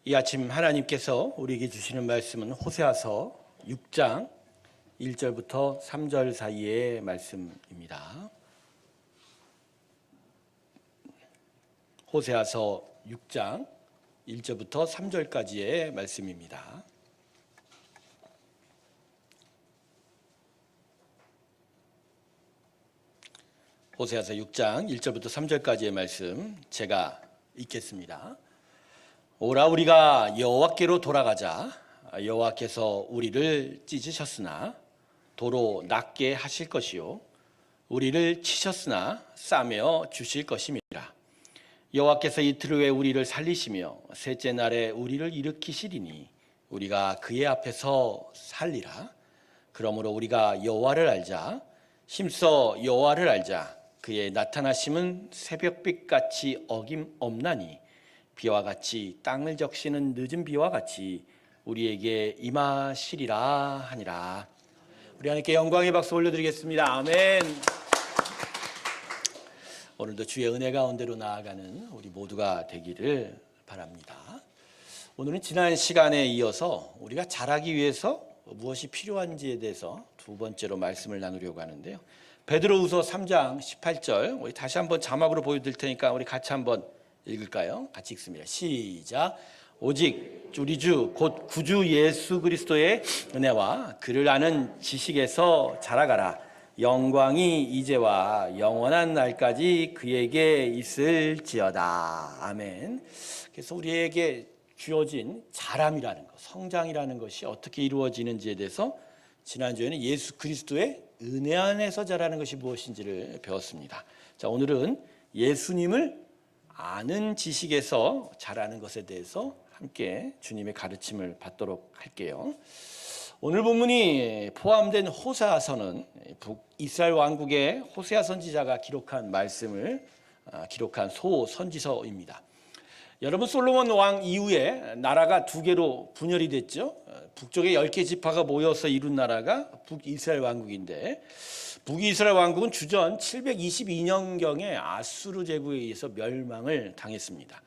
이 아침 하나님께서 우리에게 주시는 말씀은 호세아서 6장 1절부터 3절 사이의 말씀입니다. 호세아서 6장 1절부터 3절까지의 말씀입니다. 호세아서 6장 1절부터 3절까지의 말씀 제가 읽겠습니다. 오라 우리가 여호와께로 돌아가자. 여호와께서 우리를 찢으셨으나 도로 낫게 하실 것이요 우리를 치셨으나 싸매어 주실 것임이라. 여호와께서 이틀 후에 우리를 살리시며 셋째 날에 우리를 일으키시리니 우리가 그의 앞에서 살리라. 그러므로 우리가 여호와를 알자. 힘써 여호와를 알자. 그의 나타나심은 새벽빛같이 어김없나니 비와 같이 땅을 적시는 늦은 비와 같이 우리에게 임하시리라 하니라. 우리 하나님께 영광의 박수 올려드리겠습니다. 아멘. 오늘도 주의 은혜 가운데로 나아가는 우리 모두가 되기를 바랍니다. 오늘은 지난 시간에 이어서 우리가 자라기 위해서 무엇이 필요한지에 대해서 두 번째로 말씀을 나누려고 하는데요. 베드로후서 3장 18절 우리 다시 한번 자막으로 보여드릴 테니까 우리 같이 한번 읽을까요? 같이 읽습니다. 시작. 오직 우리 주 곧 구주 예수 그리스도의 은혜와 그를 아는 지식에서 자라가라. 영광이 이제와 영원한 날까지 그에게 있을지어다. 아멘. 그래서 우리에게 주어진 자람이라는 것, 성장이라는 것이 어떻게 이루어지는지에 대해서 지난주에는 예수 그리스도의 은혜 안에서 자라는 것이 무엇인지를 배웠습니다. 자, 오늘은 예수님을 아는 지식에서 자라는 것에 대해서 함께 주님의 가르침을 받도록 할게요. 오늘 본문이 포함된 호세아서는 북이스라엘 왕국의 호세아 선지자가 기록한 말씀을 기록한 소선지서입니다. 여러분, 솔로몬 왕 이후에 나라가 두 개로 분열이 됐죠. 북쪽에 10개 지파가 모여서 이룬 나라가 북이스라엘 왕국인데, 북이스라엘 왕국은 주전 722년경에 아수르 제국에 의해서 멸망을 당했습니다.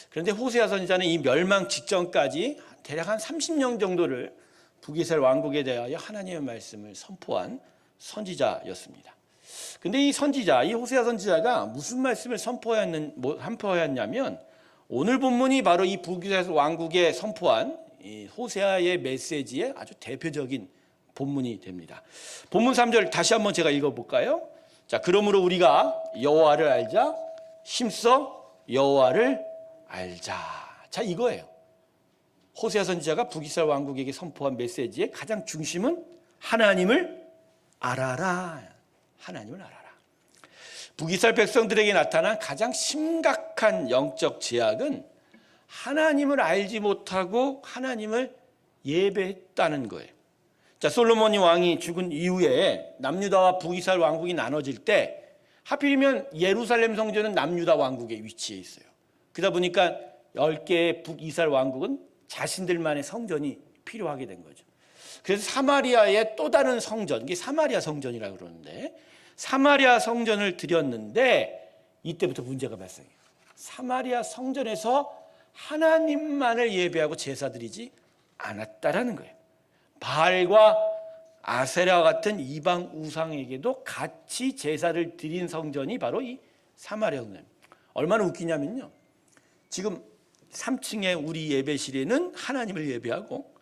그런데 호세아 선지자는 이 멸망 직전까지 대략 한 30년 정도를 북이스라엘 왕국에 대하여 하나님의 말씀을 선포한 선지자였습니다. 그런데 이 선지자, 이 호세아 선지자가 무슨 말씀을 선포했냐면 오늘 본문이 바로 이 북이스라엘 왕국에 선포한 이 호세아의 메시지의 아주 대표적인 본문이 됩니다. 본문 3절 다시 한번 제가 읽어볼까요? 자, 그러므로 우리가 여호와를 알자. 힘써 여호와를 알자. 자, 이거예요. 호세아 선지자가 북이스라엘 왕국에게 선포한 메시지의 가장 중심은 하나님을 알아라. 하나님을 알아라. 북이스라엘 백성들에게 나타난 가장 심각한 영적 제약은 하나님을 알지 못하고 하나님을 예배했다는 거예요. 자, 솔로몬 왕이 죽은 이후에 남유다와 북이스라엘 왕국이 나눠질 때 하필이면 예루살렘 성전은 남유다 왕국에 위치해 있어요. 그러다 보니까 10개의 북이스라엘 왕국은 자신들만의 성전이 필요하게 된 거죠. 그래서 사마리아의 또 다른 성전, 이게 사마리아 성전이라고 그러는데 사마리아 성전을 드렸는데 이때부터 문제가 발생해요. 사마리아 성전에서 하나님만을 예배하고 제사 드리지 않았다라는 거예요. 바알과 아세라 같은 이방 우상에게도 같이 제사를 드린 성전이 바로 이 사마리아 성전. 얼마나 웃기냐면요. 지금 3층의 우리 예배실에는 하나님을 예배하고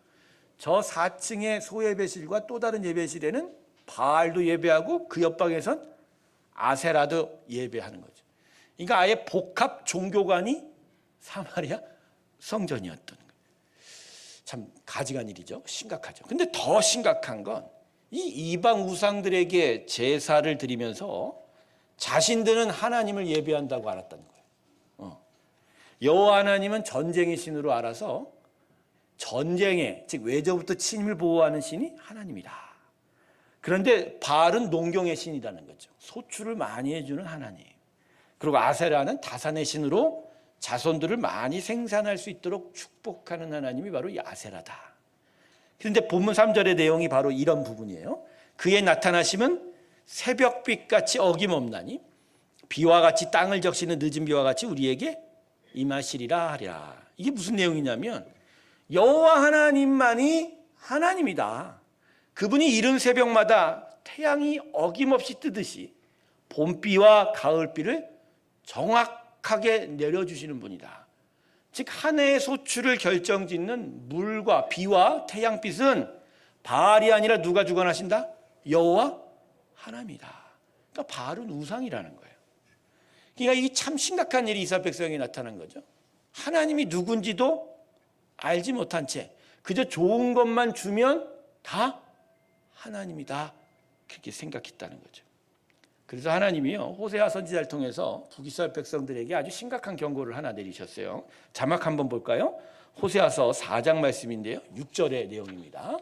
저 4층의 소예배실과 또 다른 예배실에는 바알도 예배하고 그 옆방에선 아세라도 예배하는 거죠. 그러니까 아예 복합 종교관이 사마리아 성전이었던 거예요. 참 가증한 일이죠. 심각하죠. 근데 더 심각한 건 이 이방 우상들에게 제사를 드리면서 자신들은 하나님을 예배한다고 알았다는 거예요. 여호와 하나님은 전쟁의 신으로 알아서 전쟁에, 즉 외조부터 침을 보호하는 신이 하나님이다. 그런데 바알은 농경의 신이라는 거죠. 소출을 많이 해주는 하나님. 그리고 아세라는 다산의 신으로 자손들을 많이 생산할 수 있도록 축복하는 하나님이 바로 이 아세라다. 그런데 본문 3절의 내용이 바로 이런 부분이에요. 그의 나타나심은 새벽빛같이 어김없나니 비와 같이 땅을 적시는 늦은 비와 같이 우리에게 임하시리라 하리라. 이게 무슨 내용이냐면 여호와 하나님만이 하나님이다. 그분이 이른 새벽마다 태양이 어김없이 뜨듯이 봄비와 가을비를 정확하게 내려주시는 분이다. 즉 한 해의 소출을 결정짓는 물과 비와 태양빛은 바알이 아니라 누가 주관하신다? 여호와 하나님이다. 그러니까 바알은 우상이라는 거예요. 그러니까 이게 참 심각한 일이 이스라엘 백성에게 나타난 거죠. 하나님이 누군지도 알지 못한 채 그저 좋은 것만 주면 다 하나님이다. 그렇게 생각했다는 거죠. 그래서 하나님이요 호세아 선지자를 통해서 북이스라엘 백성들에게 아주 심각한 경고를 하나 내리셨어요. 자막 한번 볼까요? 호세아서 4장 말씀인데요. 6절의 내용입니다.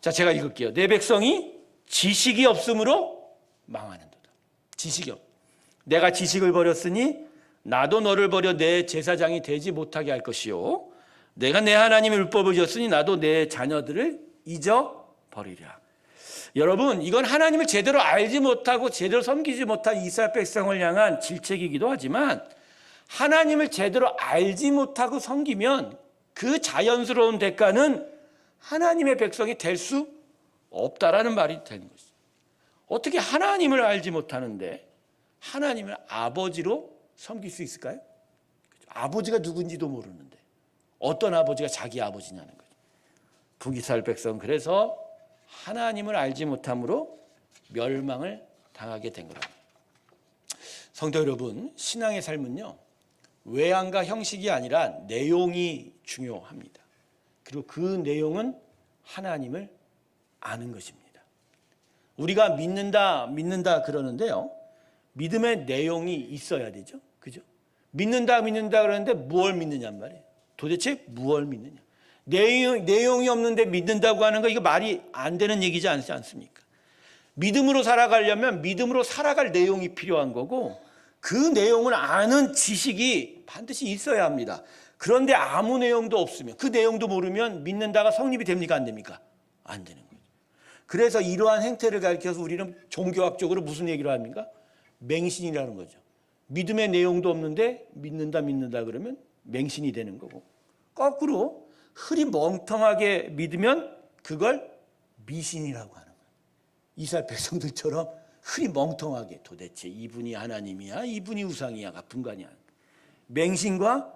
자, 제가 읽을게요. 내 백성이 지식이 없으므로 망하는도다. 지식이 없. 내가 지식을 버렸으니 나도 너를 버려 내 제사장이 되지 못하게 할 것이요. 내가 내 하나님의 율법을 지었으니 나도 내 자녀들을 잊어버리리라. 여러분, 이건 하나님을 제대로 알지 못하고 제대로 섬기지 못한 이스라엘 백성을 향한 질책이기도 하지만 하나님을 제대로 알지 못하고 섬기면 그 자연스러운 대가는 하나님의 백성이 될 수 없다라는 말이 되는 것이죠. 어떻게 하나님을 알지 못하는데 하나님을 아버지로 섬길 수 있을까요? 아버지가 누군지도 모르는데 어떤 아버지가 자기 아버지냐는 거죠. 북이스라엘 백성은 그래서 하나님을 알지 못함으로 멸망을 당하게 된 거랍니다. 성도 여러분, 신앙의 삶은요 외양과 형식이 아니라 내용이 중요합니다. 그리고 그 내용은 하나님을 아는 것입니다. 우리가 믿는다 그러는데요, 믿음의 내용이 있어야 되죠. 그죠? 믿는다 그러는데 무엇을 믿느냐는 말이에요. 도대체 무엇을 믿느냐? 내용이 없는데 믿는다고 하는 거 이거 말이 안 되는 얘기지 않습니까? 믿음으로 살아가려면 믿음으로 살아갈 내용이 필요한 거고 그 내용을 아는 지식이 반드시 있어야 합니다. 그런데 아무 내용도 없으면 그 내용도 모르면 믿는다가 성립이 됩니까? 안 됩니까? 안 되는 거죠. 그래서 이러한 행태를 가리켜서 우리는 종교학적으로 무슨 얘기를 합니까? 맹신이라는 거죠. 믿음의 내용도 없는데 믿는다 그러면 맹신이 되는 거고, 거꾸로 흐리멍텅하게 믿으면 그걸 미신이라고 하는 거예요. 이스라엘 백성들처럼 흐리멍텅하게 도대체 이분이 하나님이야, 이분이 우상이야, 분간이야. 맹신과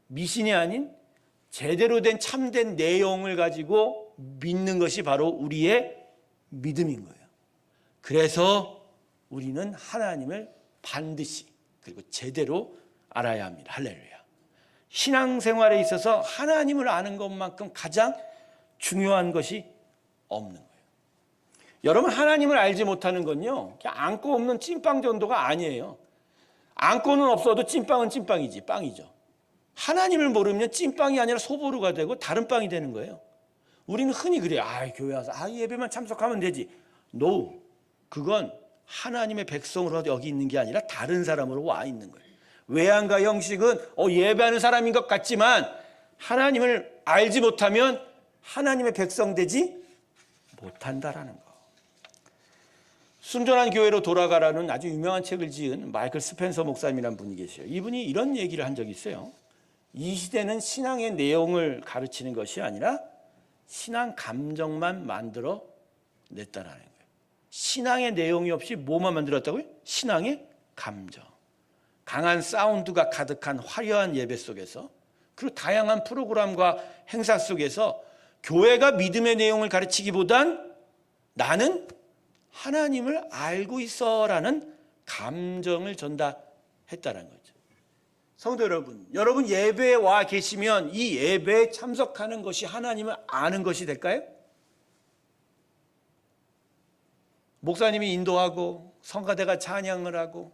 미신이 아닌 제대로 된 참된 내용을 가지고 믿는 것이 바로 우리의 믿음인 거예요. 그래서 우리는 하나님을 반드시 그리고 제대로 알아야 합니다. 할렐루야. 신앙생활에 있어서 하나님을 아는 것만큼 가장 중요한 것이 없는 거예요. 여러분, 하나님을 알지 못하는 건요 그냥 안고 없는 찐빵 정도가 아니에요. 안고는 없어도 찐빵은 찐빵이지, 빵이죠. 하나님을 모르면 찐빵이 아니라 소보루가 되고 다른 빵이 되는 거예요. 우리는 흔히 그래요. 교회 와서 예배만 참석하면 되지. No, 그건 하나님의 백성으로 여기 있는 게 아니라 다른 사람으로 와 있는 거예요. 외양과 형식은 예배하는 사람인 것 같지만 하나님을 알지 못하면 하나님의 백성 되지 못한다라는 거. 순전한 교회로 돌아가라는 아주 유명한 책을 지은 마이클 스펜서 목사님이라는 분이 계세요. 이분이 이런 얘기를 한 적이 있어요. 이 시대는 신앙의 내용을 가르치는 것이 아니라 신앙 감정만 만들어 냈다라는 거예요. 신앙의 내용이 없이 뭐만 만들었다고요? 신앙의 감정. 강한 사운드가 가득한 화려한 예배 속에서, 그리고 다양한 프로그램과 행사 속에서 교회가 믿음의 내용을 가르치기보단 나는 하나님을 알고 있어라는 감정을 전달했다는 거죠. 성도 여러분, 여러분 예배에 와 계시면 이 예배에 참석하는 것이 하나님을 아는 것이 될까요? 목사님이 인도하고 성가대가 찬양을 하고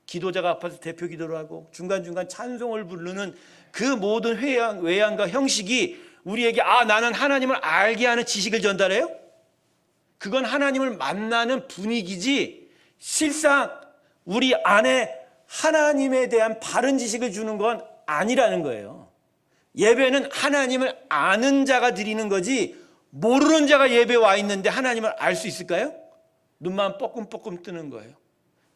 기도자가 앞에서 대표 기도를 하고 중간중간 찬송을 부르는 그 모든 외양과 형식이 우리에게 나는 하나님을 알게 하는 지식을 전달해요? 그건 하나님을 만나는 분위기지 실상 우리 안에 하나님에 대한 바른 지식을 주는 건 아니라는 거예요. 예배는 하나님을 아는 자가 드리는 거지 모르는 자가 예배에 와 있는데 하나님을 알 수 있을까요? 눈만 뻐끔뻐끔 뜨는 거예요.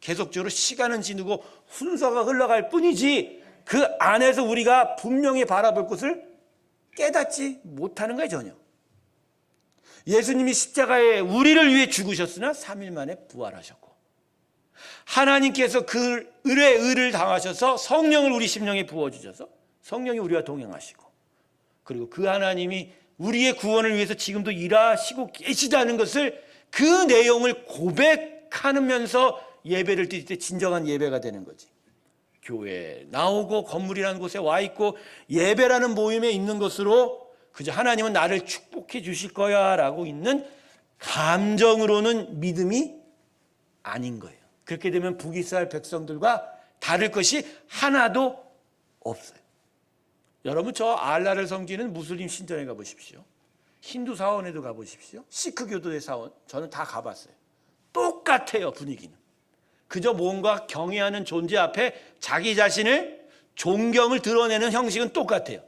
계속적으로 시간은 지나고 순서가 흘러갈 뿐이지 그 안에서 우리가 분명히 바라볼 것을 깨닫지 못하는 거예요, 전혀. 예수님이 십자가에 우리를 위해 죽으셨으나 3일 만에 부활하셨고, 하나님께서 그 을의 의를 당하셔서 성령을 우리 심령에 부어주셔서 성령이 우리와 동행하시고, 그리고 그 하나님이 우리의 구원을 위해서 지금도 일하시고 계시다는 것을, 그 내용을 고백하면서 예배를 드릴 때 진정한 예배가 되는 거지. 교회에 나오고 건물이라는 곳에 와 있고 예배라는 모임에 있는 것으로 그저 하나님은 나를 축복해 주실 거야 라고 있는 감정으로는 믿음이 아닌 거예요. 그렇게 되면 북이스라엘 백성들과 다를 것이 하나도 없어요. 여러분, 저 알라를 섬기는 무슬림 신전에 가보십시오. 힌두 사원에도 가보십시오. 시크 교도의 사원, 저는 다 가봤어요. 똑같아요, 분위기는. 그저 뭔가 경외하는 존재 앞에 자기 자신을, 존경을 드러내는 형식은 똑같아요.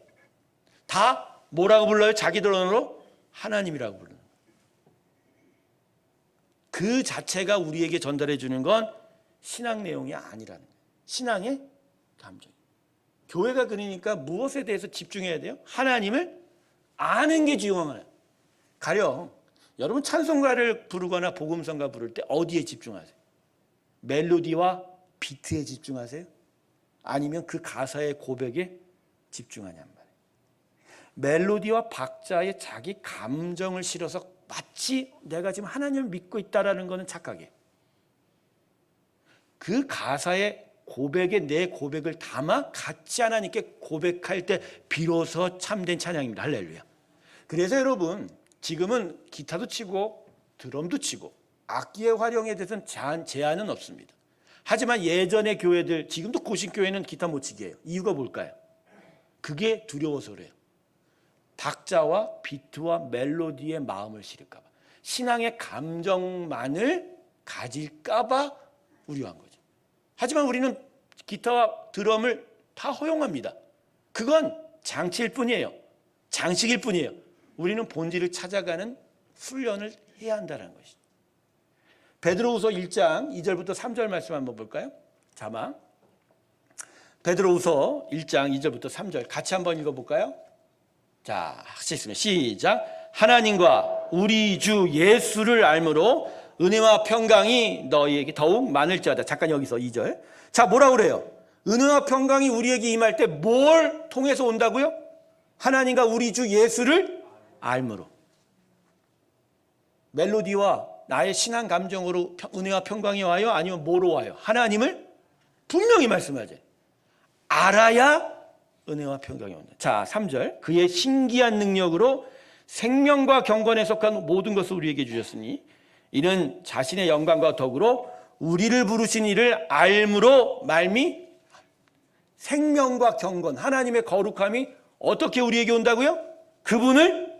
다 뭐라고 불러요? 자기들 언어로 하나님이라고 부르는 거예요. 그 자체가 우리에게 전달해 주는 건 신앙 내용이 아니라는 거예요. 신앙의 감정. 교회가 그러니까 무엇에 대해서 집중해야 돼요? 하나님을 아는 게 중요해요. 가령 여러분 찬송가를 부르거나 복음성가 부를 때 어디에 집중하세요? 멜로디와 비트에 집중하세요? 아니면 그 가사의 고백에 집중하냔 말이에요. 멜로디와 박자에 자기 감정을 실어서 마치 내가 지금 하나님을 믿고 있다라는 것은 착각이에요. 그 가사의 고백에 내 고백을 담아 같이 하나님께 고백할 때 비로소 참된 찬양입니다. 할렐루야. 그래서 여러분, 지금은 기타도 치고 드럼도 치고 악기의 활용에 대해서는 제한은 없습니다. 하지만 예전의 교회들, 지금도 고신교회는 기타 못 치게 해요. 이유가 뭘까요? 그게 두려워서 그래요. 박자와 비트와 멜로디의 마음을 실을까 봐, 신앙의 감정만을 가질까 봐 우려한 거죠. 하지만 우리는 기타와 드럼을 다 허용합니다. 그건 장치일 뿐이에요. 장식일 뿐이에요. 우리는 본질을 찾아가는 훈련을 해야 한다는 것이죠. 베드로후서 1장 2절부터 3절 말씀 한번 볼까요? 자막. 베드로후서 1장 2절부터 3절 같이 한번 읽어볼까요? 자, 같이 읽습니다. 시작. 하나님과 우리 주 예수를 알므로 은혜와 평강이 너희에게 더욱 많을지어다. 잠깐 여기서 2절. 자, 뭐라 그래요? 은혜와 평강이 우리에게 임할 때 뭘 통해서 온다고요? 하나님과 우리 주 예수를 알므로. 멜로디와 나의 신앙 감정으로 은혜와 평강이 와요? 아니면 뭐로 와요? 하나님을 분명히 말씀하죠. 알아야 은혜와 평강이 온다. 자, 3절. 그의 신기한 능력으로 생명과 경건에 속한 모든 것을 우리에게 주셨으니 이는 자신의 영광과 덕으로 우리를 부르신 이를 알므로 말미. 생명과 경건, 하나님의 거룩함이 어떻게 우리에게 온다고요? 그분을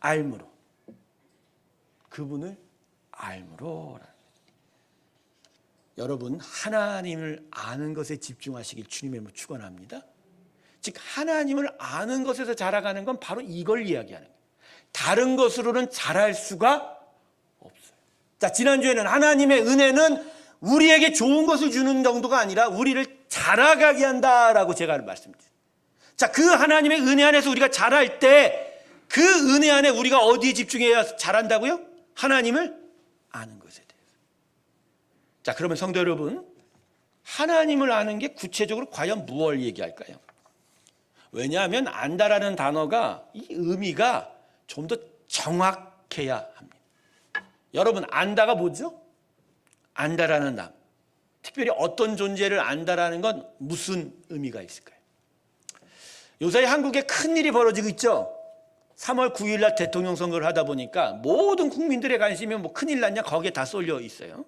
알므로. 그분을 알므로. 여러분, 하나님을 아는 것에 집중하시길 주님의 이름으로 축원합니다. 즉 하나님을 아는 것에서 자라가는 건 바로 이걸 이야기하는 거예요. 다른 것으로는 자랄 수가 없어요. 자, 지난주에는 하나님의 은혜는 우리에게 좋은 것을 주는 정도가 아니라 우리를 자라가게 한다라고 제가 말씀드렸어요. 자, 그 하나님의 은혜 안에서 우리가 자랄 때 그 은혜 안에 우리가 어디에 집중해야 자란다고요? 하나님을 아는 것에 대해서. 자, 그러면 성도 여러분, 하나님을 아는 게 구체적으로 과연 무엇을 얘기할까요? 왜냐하면 안다라는 단어가 이 의미가 좀 더 정확해야 합니다. 여러분, 안다가 뭐죠? 안다라는 남. 특별히 어떤 존재를 안다라는 건 무슨 의미가 있을까요? 요새 한국에 큰일이 벌어지고 있죠. 3월 9일 날 대통령 선거를 하다 보니까 모든 국민들의 관심이 뭐 큰일 났냐 거기에 다 쏠려 있어요.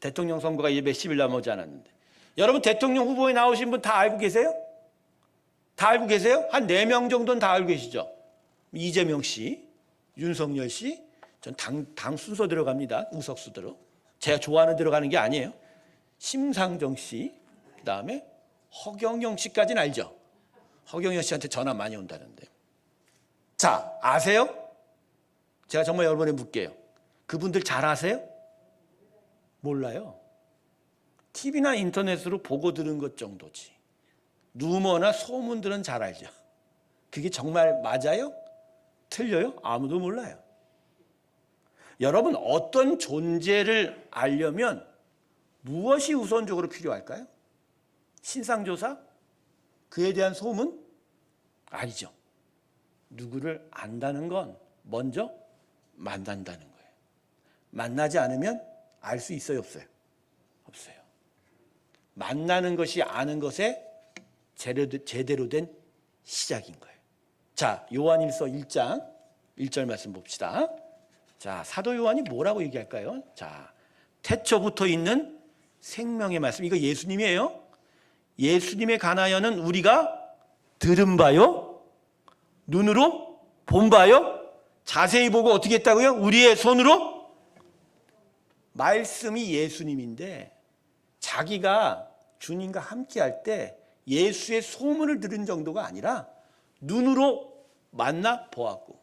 대통령 선거가 이제 몇십일 남지 않았는데. 여러분, 대통령 후보에 나오신 분 다 알고 계세요? 다 알고 계세요? 한 4명 정도는 다 알고 계시죠? 이재명 씨, 윤석열 씨, 전 당 순서 들어갑니다. 우석수대로. 제가 좋아하는 대로 가는 게 아니에요. 심상정 씨, 그 다음에 허경영 씨까지는 알죠? 허경영 씨한테 전화 많이 온다는데. 자, 아세요? 제가 정말 여러분에 묻게요. 그분들 잘 아세요? 몰라요. TV나 인터넷으로 보고 들은 것 정도지. 루머나 소문들은 잘 알죠. 그게 정말 맞아요? 틀려요? 아무도 몰라요. 여러분, 어떤 존재를 알려면 무엇이 우선적으로 필요할까요? 신상조사? 그에 대한 소문? 아니죠. 누구를 안다는 건 먼저 만난다는 거예요. 만나지 않으면 알 수 있어요, 없어요? 없어요. 만나는 것이 아는 것의 제대로 된 시작인 거예요. 자, 요한일서 1장 1절 말씀 봅시다. 자, 사도 요한이 뭐라고 얘기할까요? 자, 태초부터 있는 생명의 말씀. 이거 예수님이에요. 예수님에 관하여는 우리가 들은 바요, 눈으로 본 바요, 자세히 보고 어떻게 했다고요? 우리의 손으로. 말씀이 예수님인데 자기가 주님과 함께 할 때 예수의 소문을 들은 정도가 아니라 눈으로 만나 보았고,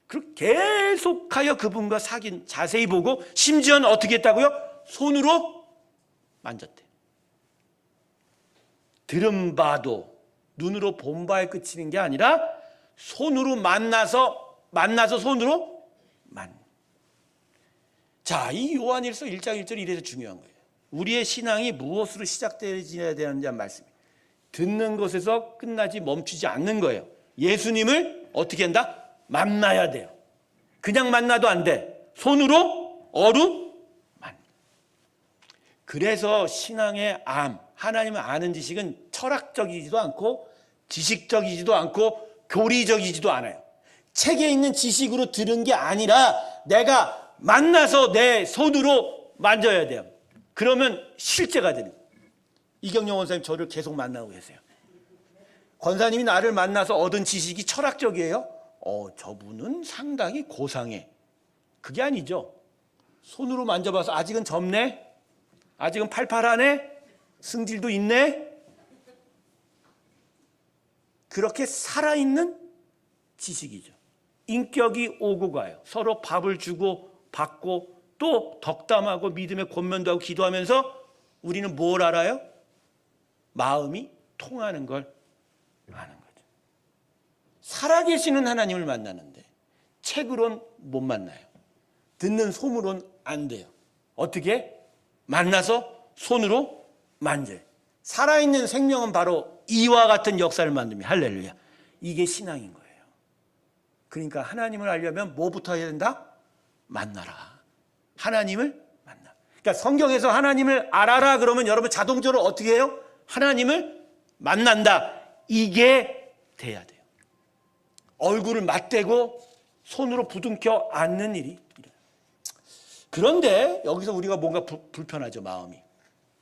그리고 계속하여 그분과 사귄, 자세히 보고, 심지어는 어떻게 했다고요? 손으로 만졌대. 들은 바도 눈으로 본 바에 그치는 게 아니라 손으로 만나서 손으로 만. 자, 이 요한일서 1장 1절이 이래서 중요한 거예요. 우리의 신앙이 무엇으로 시작되어야 되는지 한 말씀이, 듣는 것에서 끝나지 멈추지 않는 거예요. 예수님을 어떻게 한다? 만나야 돼요. 그냥 만나도 안 돼. 손으로 만. 그래서 신앙의 암, 하나님을 아는 지식은 철학적이지도 않고 지식적이지도 않고 교리적이지도 않아요. 책에 있는 지식으로 들은 게 아니라 내가 만나서 내 손으로 만져야 돼요. 그러면 실제가 되는 거예요. 이경영 원사님 저를 계속 만나고 계세요. 권사님이 나를 만나서 얻은 지식이 철학적이에요? 저분은 상당히 고상해. 그게 아니죠. 손으로 만져봐서 아직은 젊네? 아직은 팔팔하네? 승질도 있네? 그렇게 살아있는 지식이죠. 인격이 오고 가요. 서로 밥을 주고 받고 또 덕담하고 믿음의 권면도 하고 기도하면서 우리는 뭘 알아요? 마음이 통하는 걸 아는 거죠. 살아계시는 하나님을 만나는데 책으론 못 만나요. 듣는 소문은 안 돼요. 어떻게? 만나서 손으로 만져요. 살아있는 생명은 바로 이와 같은 역사를 만듭니다. 할렐루야. 이게 신앙인 거예요. 그러니까 하나님을 알려면 뭐부터 해야 된다? 만나라. 하나님을 만나. 그러니까 성경에서 하나님을 알아라 그러면 여러분 자동적으로 어떻게 해요? 하나님을 만난다. 이게 돼야 돼요. 얼굴을 맞대고 손으로 부둥켜 안는 일이 일어나요. 그런데 여기서 우리가 뭔가 불편하죠. 마음이.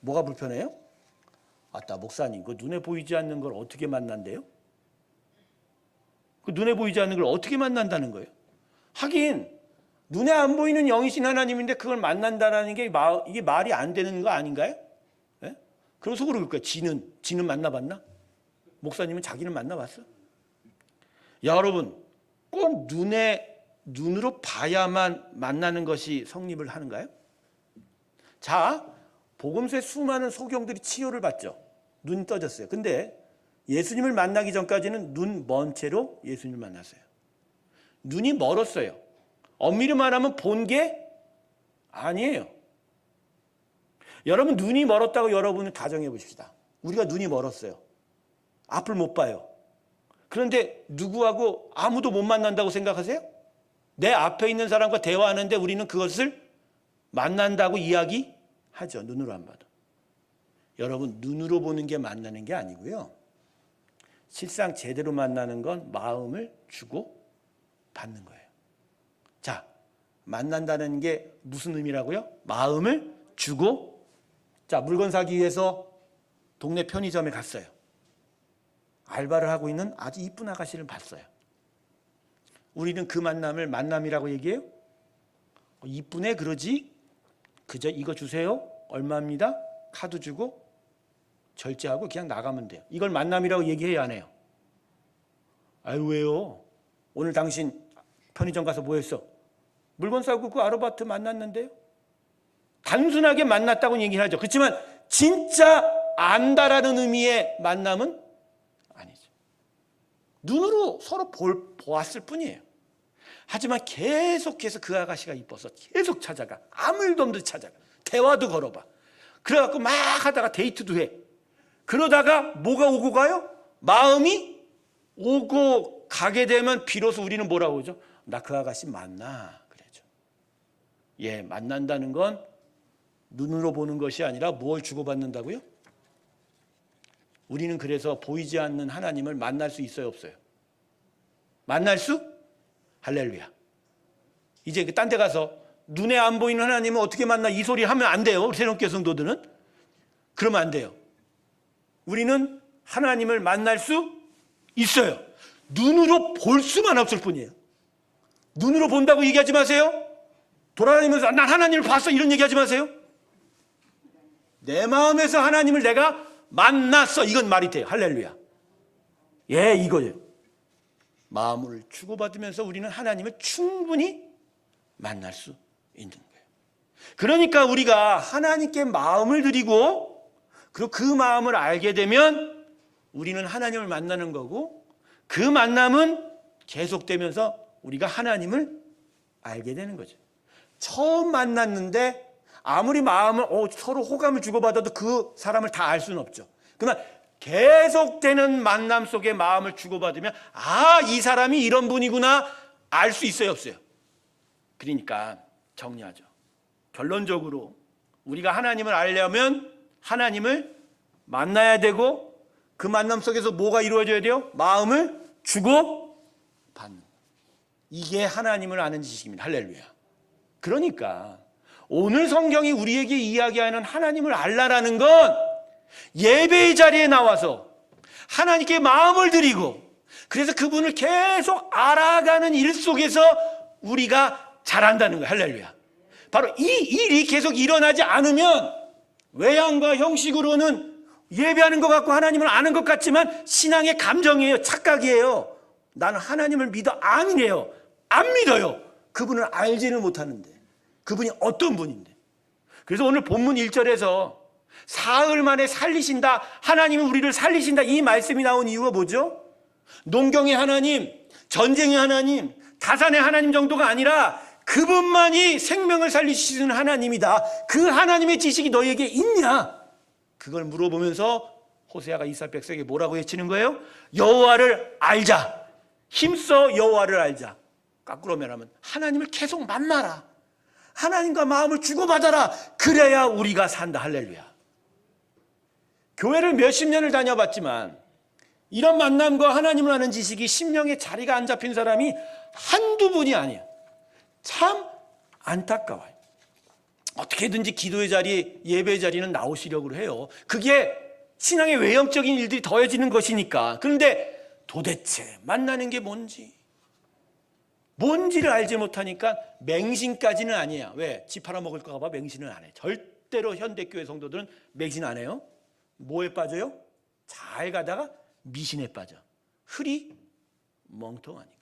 뭐가 불편해요? 아따 목사님, 그 눈에 보이지 않는 걸 어떻게 만난대요? 그 눈에 보이지 않는 걸 어떻게 만난다는 거예요? 하긴 눈에 안 보이는 영이신 하나님인데 그걸 만난다라는 게 이게 말이 안 되는 거 아닌가요? 네? 그럼 속으로 그럴 거예요. 지는 만나봤나? 목사님은 자기는 만나봤어? 여러분, 꼭 눈으로 봐야만 만나는 것이 성립을 하는가요? 자, 복음서의 수많은 소경들이 치유를 받죠. 눈이 떠졌어요. 근데 예수님을 만나기 전까지는 눈 먼 채로 예수님을 만났어요. 눈이 멀었어요. 엄밀히 말하면 본 게 아니에요. 여러분, 눈이 멀었다고 여러분은 가정해 보십시다. 우리가 눈이 멀었어요. 앞을 못 봐요. 그런데 누구하고 아무도 못 만난다고 생각하세요? 내 앞에 있는 사람과 대화하는데 우리는 그것을 만난다고 이야기하죠. 눈으로 안 봐도. 여러분, 눈으로 보는 게 만나는 게 아니고요. 실상 제대로 만나는 건 마음을 주고 받는 거예요. 자, 만난다는 게 무슨 의미라고요? 마음을 주고. 자, 물건 사기 위해서 동네 편의점에 갔어요. 알바를 하고 있는 아주 이쁜 아가씨를 봤어요. 우리는 그 만남을 만남이라고 얘기해요? 이쁘네 그러지? 그저 이거 주세요. 얼마입니다. 카드 주고 결제하고 그냥 나가면 돼요. 이걸 만남이라고 얘기해야 안 해요? 아유 왜요? 오늘 당신 편의점 가서 뭐 했어? 물건 사고 그 아르바이트 만났는데요? 단순하게 만났다고 얘기를 하죠. 그렇지만 진짜 안다라는 의미의 만남은 아니죠. 눈으로 서로 보았을 뿐이에요. 하지만 계속해서 그 아가씨가 이뻐서 계속 찾아가. 아무 일도 없는데 찾아가. 대화도 걸어봐. 그래갖고 막 하다가 데이트도 해. 그러다가 뭐가 오고 가요? 마음이 오고 가게 되면 비로소 우리는 뭐라고 그러죠? 나 그 아가씨 만나. 그래죠. 예, 만난다는 건 눈으로 보는 것이 아니라 뭘 주고받는다고요? 우리는 그래서 보이지 않는 하나님을 만날 수 있어요, 없어요? 만날 수? 할렐루야. 이제 딴 데 가서 눈에 안 보이는 하나님을 어떻게 만나? 이 소리 하면 안 돼요. 우리 새롭게 성도들은. 그러면 안 돼요. 우리는 하나님을 만날 수 있어요. 눈으로 볼 수만 없을 뿐이에요. 눈으로 본다고 얘기하지 마세요. 돌아다니면서 난 하나님을 봤어 이런 얘기하지 마세요. 내 마음에서 하나님을 내가 만났어. 이건 말이 돼요. 할렐루야. 예, 이거예요. 마음을 주고받으면서 우리는 하나님을 충분히 만날 수 있는 거예요. 그러니까 우리가 하나님께 마음을 드리고 그리고 그 마음을 알게 되면 우리는 하나님을 만나는 거고 그 만남은 계속되면서 우리가 하나님을 알게 되는 거죠. 처음 만났는데 아무리 마음을 서로 호감을 주고받아도 그 사람을 다 알 수는 없죠. 그러나 계속되는 만남 속에 마음을 주고받으면 이 사람이 이런 분이구나 알 수 있어요, 없어요? 그러니까 정리하죠. 결론적으로 우리가 하나님을 알려면 하나님을 만나야 되고 그 만남 속에서 뭐가 이루어져야 돼요? 마음을 주고받는. 이게 하나님을 아는 지식입니다. 할렐루야. 그러니까 오늘 성경이 우리에게 이야기하는 하나님을 알라라는 건 예배의 자리에 나와서 하나님께 마음을 드리고 그래서 그분을 계속 알아가는 일 속에서 우리가 잘한다는 거예요. 할렐루야. 바로 이 일이 계속 일어나지 않으면 외양과 형식으로는 예배하는 것 같고 하나님을 아는 것 같지만 신앙의 감정이에요. 착각이에요. 나는 하나님을 믿어. 아니래요. 안 믿어요. 그분을 알지는 못하는데 그분이 어떤 분인데. 그래서 오늘 본문 1절에서 사흘 만에 살리신다, 하나님은 우리를 살리신다, 이 말씀이 나온 이유가 뭐죠? 농경의 하나님, 전쟁의 하나님, 다산의 하나님 정도가 아니라 그분만이 생명을 살리시는 하나님이다. 그 하나님의 지식이 너희에게 있냐? 그걸 물어보면서 호세아가 이스라엘 백성에게 뭐라고 외치는 거예요? 여호와를 알자. 힘써 여호와를 알자. 거꾸로 말하면 하나님을 계속 만나라. 하나님과 마음을 주고받아라. 그래야 우리가 산다. 할렐루야. 교회를 몇십 년을 다녀봤지만 이런 만남과 하나님을 아는 지식이 심령에 자리가 안 잡힌 사람이 한두 분이 아니야. 참 안타까워요. 어떻게든지 기도의 자리, 예배의 자리는 나오시려고 해요. 그게 신앙의 외형적인 일들이 더해지는 것이니까. 그런데 도대체 만나는 게 뭔지를 알지 못하니까 맹신까지는 아니야. 왜? 지 팔아먹을까 봐 맹신을 안 해. 절대로 현대교회 성도들은 맹신 안 해요. 뭐에 빠져요? 잘 가다가 미신에 빠져. 흐리 멍텅하니까.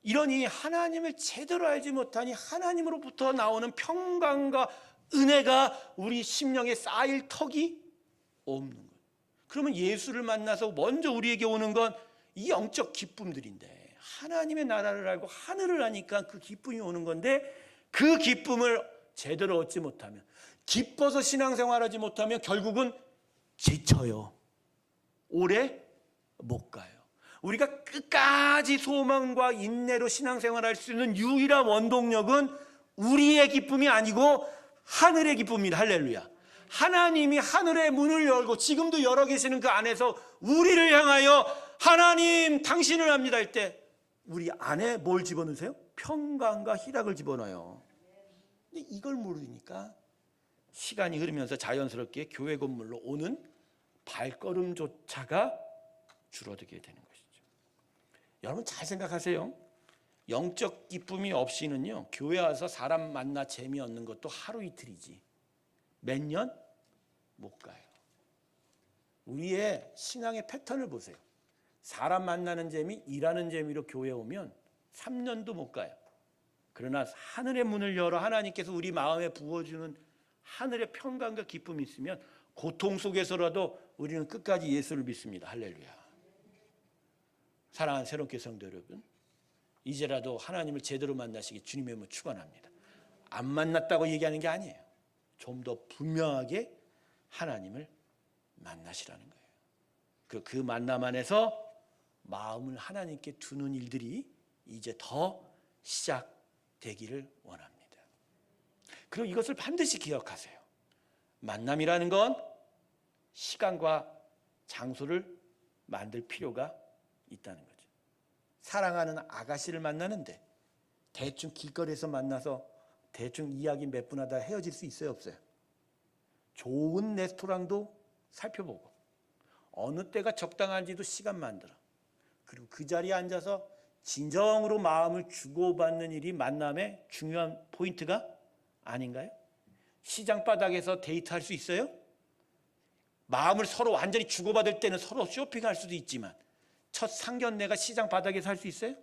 이러니 하나님을 제대로 알지 못하니 하나님으로부터 나오는 평강과 은혜가 우리 심령에 쌓일 턱이 없는 거예요. 그러면 예수를 만나서 먼저 우리에게 오는 건 이 영적 기쁨들인데 하나님의 나라를 알고 하늘을 아니까 그 기쁨이 오는 건데 그 기쁨을 제대로 얻지 못하면 기뻐서 신앙생활하지 못하면 결국은 지쳐요. 오래 못 가요. 우리가 끝까지 소망과 인내로 신앙생활할 수 있는 유일한 원동력은 우리의 기쁨이 아니고 하늘의 기쁨입니다. 할렐루야. 하나님이 하늘의 문을 열고 지금도 열어 계시는 그 안에서 우리를 향하여 하나님 당신을 압니다 할 때 우리 안에 뭘 집어넣으세요? 평강과 희락을 집어넣어요. 근데 이걸 모르니까 시간이 흐르면서 자연스럽게 교회 건물로 오는 발걸음조차가 줄어들게 되는 것이죠. 여러분 잘 생각하세요. 영적 기쁨이 없이는요 교회 와서 사람 만나 재미없는 것도 하루 이틀이지 몇 년 못 가요. 우리의 신앙의 패턴을 보세요. 사람 만나는 재미, 일하는 재미로 교회 오면 3년도 못 가요. 그러나 하늘의 문을 열어 하나님께서 우리 마음에 부어주는 하늘의 평강과 기쁨이 있으면 고통 속에서라도 우리는 끝까지 예수를 믿습니다. 할렐루야. 사랑하는 새롭게 성도 여러분, 이제라도 하나님을 제대로 만나시기 주님의 이름으로 축원합니다. 안 만났다고 얘기하는 게 아니에요. 좀 더 분명하게 하나님을 만나시라는 거예요. 그리고 그 만남 안에서 마음을 하나님께 두는 일들이 이제 더 시작되기를 원합니다. 그리고 이것을 반드시 기억하세요. 만남이라는 건 시간과 장소를 만들 필요가 있다는 거죠. 사랑하는 아가씨를 만나는데 대충 길거리에서 만나서 대충 이야기 몇 분 하다 헤어질 수 있어요, 없어요? 좋은 레스토랑도 살펴보고 어느 때가 적당한지도 시간 만들어. 그리고 그 자리에 앉아서 진정으로 마음을 주고받는 일이 만남의 중요한 포인트가 아닌가요? 시장 바닥에서 데이트할 수 있어요? 마음을 서로 완전히 주고받을 때는 서로 쇼핑할 수도 있지만 첫 상견례가 시장 바닥에서 할 수 있어요?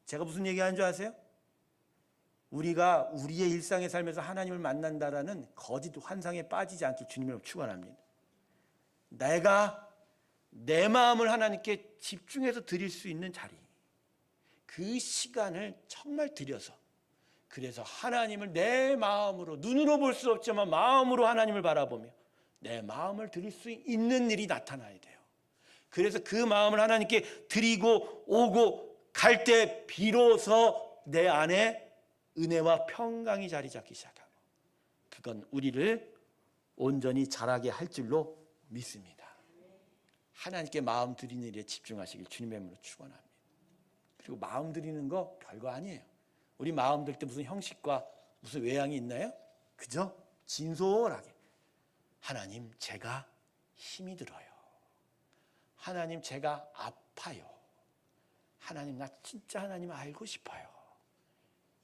제가 무슨 얘기하는 줄 아세요? 우리가 우리의 일상에 살면서 하나님을 만난다라는 거짓 환상에 빠지지 않길 주님을 축원합니다. 내가 내 마음을 하나님께 집중해서 드릴 수 있는 자리, 그 시간을 정말 들여서, 그래서 하나님을 내 마음으로, 눈으로 볼 수 없지만 마음으로 하나님을 바라보며 내 마음을 드릴 수 있는 일이 나타나야 돼요. 그래서 그 마음을 하나님께 드리고 오고 갈 때 비로소 내 안에 은혜와 평강이 자리 잡기 시작하고, 그건 우리를 온전히 자라게 할 줄로 믿습니다. 하나님께 마음 드리는 일에 집중하시길 주님의 이름으로 축원합니다. 그리고 마음 드리는 거 별거 아니에요. 우리 마음 들 때 무슨 형식과 무슨 외양이 있나요? 그죠? 진솔하게 하나님, 제가 힘이 들어요. 하나님, 제가 아파요. 하나님, 나 진짜 하나님 알고 싶어요.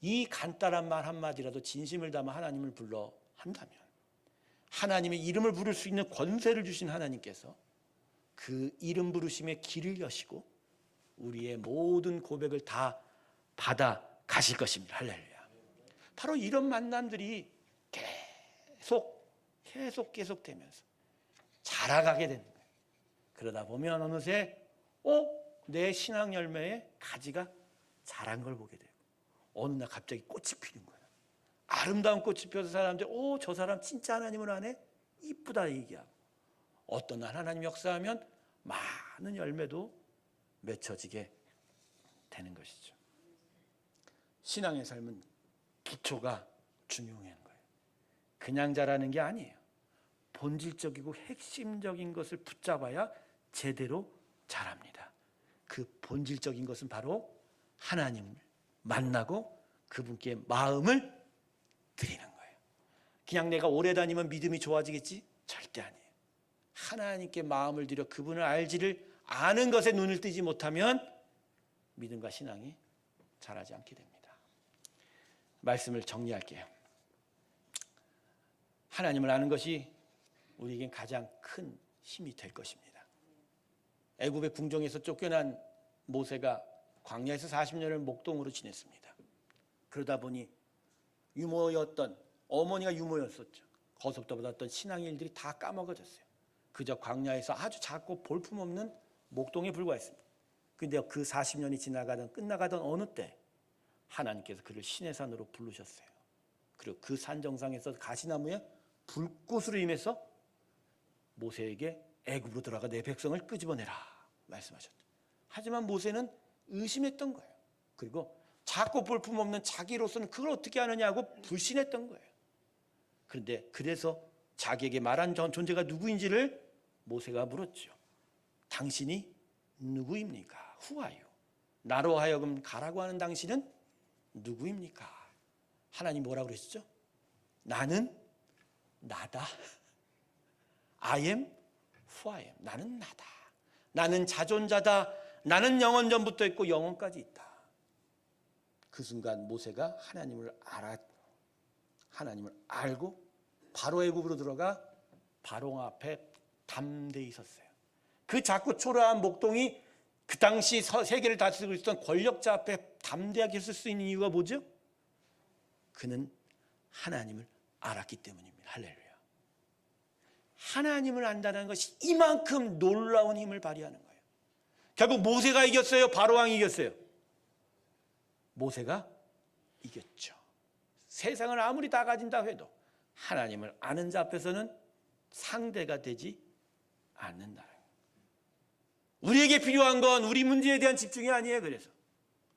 이 간단한 말 한마디라도 진심을 담아 하나님을 불러 한다면 하나님의 이름을 부를 수 있는 권세를 주신 하나님께서 그 이름 부르심의 길을 여시고 우리의 모든 고백을 다 받아 가실 것입니다. 할렐루야. 바로 이런 만남들이 계속되면서 자라가게 되는 거예요. 그러다 보면 어느새 내 신앙 열매에 가지가 자란 걸 보게 되고, 어느 날 갑자기 꽃이 피는 거예요. 아름다운 꽃이 피어서 사람들이 저 사람 진짜 하나님을 아네? 이쁘다 얘기하고, 어떤 날 하나님 역사하면 많은 열매도 맺혀지게 되는 것이죠. 신앙의 삶은 기초가 중요한 거예요. 그냥 자라는 게 아니에요. 본질적이고 핵심적인 것을 붙잡아야 제대로 자랍니다. 그 본질적인 것은 바로 하나님을 만나고 그분께 마음을 드리는 거예요. 그냥 내가 오래 다니면 믿음이 좋아지겠지? 절대 아니에요. 하나님께 마음을 들여 그분을 알지를 아는 것에 눈을 뜨지 못하면 믿음과 신앙이 자라지 않게 됩니다. 말씀을 정리할게요. 하나님을 아는 것이 우리에겐 가장 큰 힘이 될 것입니다. 애굽의 궁정에서 쫓겨난 모세가 광야에서 40년을 목동으로 지냈습니다. 그러다 보니 유모였던, 어머니가 유모였었죠. 거기서부터 받았던 신앙의 일들이 다 까먹어졌어요. 그저 광야에서 아주 작고 볼품없는 목동에 불과했습니다. 그런데 그 40년이 지나가던 끝나가던 어느 때 하나님께서 그를 시내산으로 부르셨어요. 그리고 그 산 정상에서 가시나무에 불꽃으로 임해서 모세에게 애굽으로 들어가 내 백성을 끄집어내라 말씀하셨죠. 하지만 모세는 의심했던 거예요. 그리고 작고 볼품없는 자기로서는 그걸 어떻게 하느냐고 불신했던 거예요. 그런데 그래서 자기에게 말한 존재가 누구인지를 모세가 물었죠. 당신이 누구입니까? Who are you? 나로 하여금 가라고 하는 당신은 누구입니까? 하나님 뭐라고 그러시죠? 나는 나다. I am who I am. 나는 나다. 나는 자존자다. 나는 영원 전부터 있고 영원까지 있다. 그 순간 모세가 하나님을 알고 바로 애굽으로 들어가 바로 앞에 담대히 섰어요. 그 작고 초라한 목동이 그 당시 세계를 다스리고 있었던 권력자 앞에 담대하게 설 수 있는 이유가 뭐죠? 그는 하나님을 알았기 때문입니다. 할렐루야. 하나님을 안다는 것이 이만큼 놀라운 힘을 발휘하는 거예요. 결국 모세가 이겼어요? 바로왕이 이겼어요? 모세가 이겼죠. 세상을 아무리 다 가진다 해도 하나님을 아는 자 앞에서는 상대가 되지 않는다는 거예요. 우리에게 필요한 건 우리 문제에 대한 집중이 아니에요. 그래서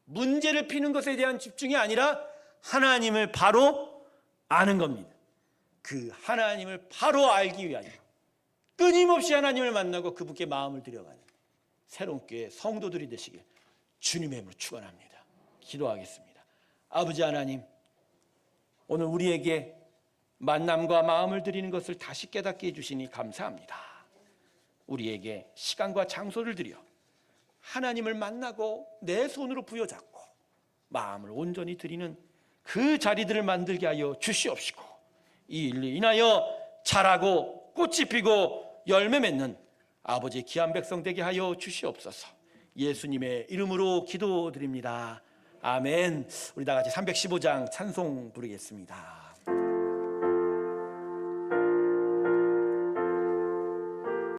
문제를 피는 것에 대한 집중이 아니라 하나님을 바로 아는 겁니다. 그 하나님을 바로 알기 위하여 끊임없이 하나님을 만나고 그분께 마음을 들여가는 새로운 교회 성도들이 되시길 주님의 이름으로 축원합니다. 기도하겠습니다. 아버지 하나님, 오늘 우리에게 만남과 마음을 드리는 것을 다시 깨닫게 해주시니 감사합니다. 우리에게 시간과 장소를 들여 하나님을 만나고 내 손으로 부여잡고 마음을 온전히 드리는 그 자리들을 만들게 하여 주시옵시고, 이 일로 인하여 자라고 꽃이 피고 열매 맺는 아버지의 귀한 백성 되게 하여 주시옵소서. 예수님의 이름으로 기도드립니다. 아멘. 우리 다 같이 315장 찬송 부르겠습니다.